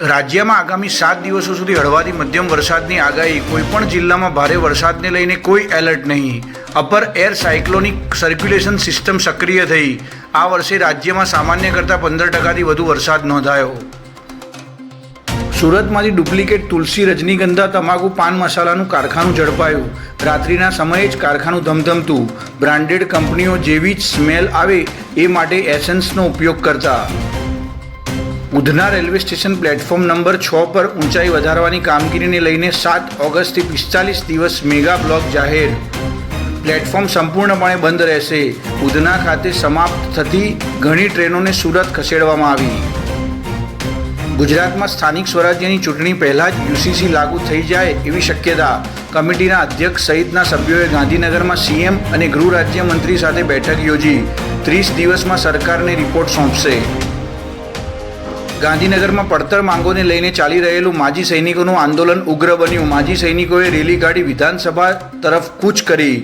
રાજ્યમાં આગામી 7 દિવસો સુધી હળવાથી મધ્યમ વરસાદની આગાહી। કોઈપણ જિલ્લામાં ભારે વરસાદને લઈને કોઈ એલર્ટ નહીં। Upper air cyclonic circulation system સક્રિય થઈ। આ વર્ષે રાજ્યમાં સામાન્ય કરતાં 15%થી વધુ વરસાદ નોંધાયો। સુરતમાંથી ડુપ્લિકેટ તુલસી, રજનીગંધા, તમાકુ, પાન મસાલાનું કારખાનું ઝડપાયું। રાત્રિના સમયે જ કારખાનું ધમધમતું। બ્રાન્ડેડ કંપનીઓ જેવી જ સ્મેલ આવે એ માટે એસેન્સનો ઉપયોગ કરતા। Udhna railway station platform number 6 પર ઊંચાઈ વધારવાની કામગીરીને લઈને 7 ઓગસ્ટથી 45 દિવસ મેગા બ્લોક જાહેર। પ્લેટફોર્મ સંપૂર્ણપણે બંધ રહેશે। ઉધના ખાતે સમાપ્ત થતી ઘણી ટ્રેનોને સુરત ખસેડવામાં આવી। ગુજરાતમાં સ્થાનિક સ્વરાજ્યની ચૂંટણી પહેલાં જ યુસીસી લાગુ થઈ જાય એવી શક્યતા। કમિટીના અધ્યક્ષ સહિતના સભ્યોએ ગાંધીનગરમાં સીએમ અને ગૃહ રાજ્યમંત્રી સાથે બેઠક યોજી। 30 દિવસમાં સરકારને રિપોર્ટ સોંપશે। ગાંધીનગરમાં પડતર માંગોને લઈને ચાલી રહેલું માજી સૈનિકોનું આંદોલન ઉગ્ર બન્યું। માજી સૈનિકોએ રેલી કાઢી વિધાનસભા તરફ કૂચ કરી।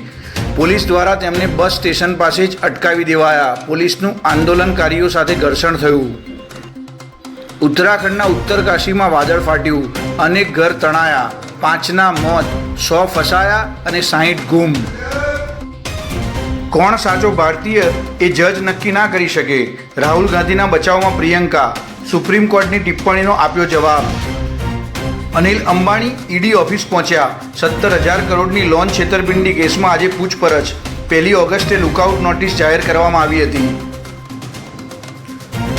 પોલીસ દ્વારા તેમને બસ સ્ટેશન પાસે જ અટકાવી દેવાયા। પોલીસનું આંદોલનકારીઓ સાથે ઘર્ષણ થયું। ઉત્તરાખંડના ઉત્તરકાશીમાં વાદળ ફાટ્યું। અનેક ઘર તણાયા। 5ના મોત, 100 ફસાયા અને 60 ગુમ। કોણ સાચો ભારતીય એ જજ નક્કી ના કરી શકે। રાહુલ ગાંધીના બચાવમાં પ્રિયંકા। સુપ્રીમ કોર્ટની ટિપ્પણીનો આપ્યો જવાબ। અનિલ અંબાણી ઈડી ઓફિસ પહોંચ્યા। 17,000 કરોડની લોન છેતરપિંડી કેસમાં આજે પૂછપરછ। 1 ઓગસ્ટે લુકઆઉટ નોટિસ જાહેર કરવામાં આવી હતી।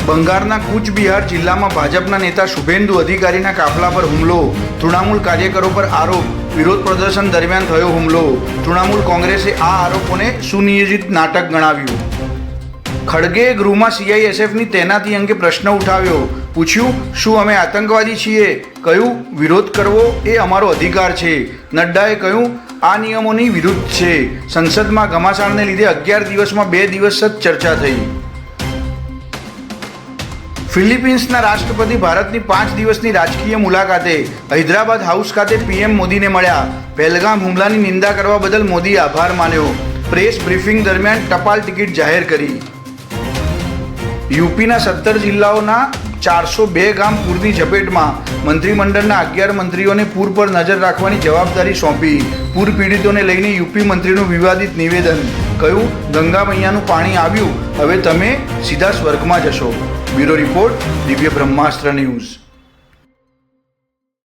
બંગાળના કૂચબિહાર જિલ્લામાં ભાજપના નેતા શુભેન્દુ અધિકારીના કાફલા પર હુમલો। તૃણમૂલ કાર્યકરો પર આરોપ। વિરોધ પ્રદર્શન દરમિયાન થયો હુમલો। તૃણમૂલ કોંગ્રેસે આ આરોપોને સુનિયોજિત નાટક ગણાવ્યું। ખડગેએ ગૃહમાં સીઆઈએસએફની તૈનાતી અંગે પ્રશ્ન ઉઠાવ્યો। પૂછ્યું, શું અમે આતંકવાદી છીએ? કહ્યું, વિરોધ કરવો એ અમારો અધિકાર છે। નડ્ડાએ કહ્યું, આ નિયમોની વિરુદ્ધ છે। સંસદમાં ઘમાસાણને લીધે 11 દિવસમાં 2 દિવસ જ ચર્ચા થઈ। ફિલિપિન્સના રાષ્ટ્રપતિ ભારતની 5 દિવસની રાજકીય મુલાકાતે। હૈદરાબાદ હાઉસ ખાતે પીએમ મોદીને મળ્યા। પહેલગામ હુમલાની નિંદા કરવા બદલ મોદીએ આભાર માન્યો। પ્રેસ બ્રીફિંગ દરમિયાન ટપાલ ટિકિટ જાહેર કરી। યુપીના 17 જિલ્લાઓના 402 ગામ પૂરની ઝપેટમાં। મંત્રીમંડળના 11 મંત્રીઓને પૂર પર નજર રાખવાની જવાબદારી સોંપી। પૂર પીડિતોને લઈને યુપી મંત્રીનું વિવાદિત નિવેદન। કહ્યું, ગંગા મૈયાનું પાણી આવ્યું, હવે તમે સીધા સ્વર્ગમાં જશો। બ્યુરો રિપોર્ટ, દિવ્ય બ્રહ્માસ્ત્ર ન્યૂઝ।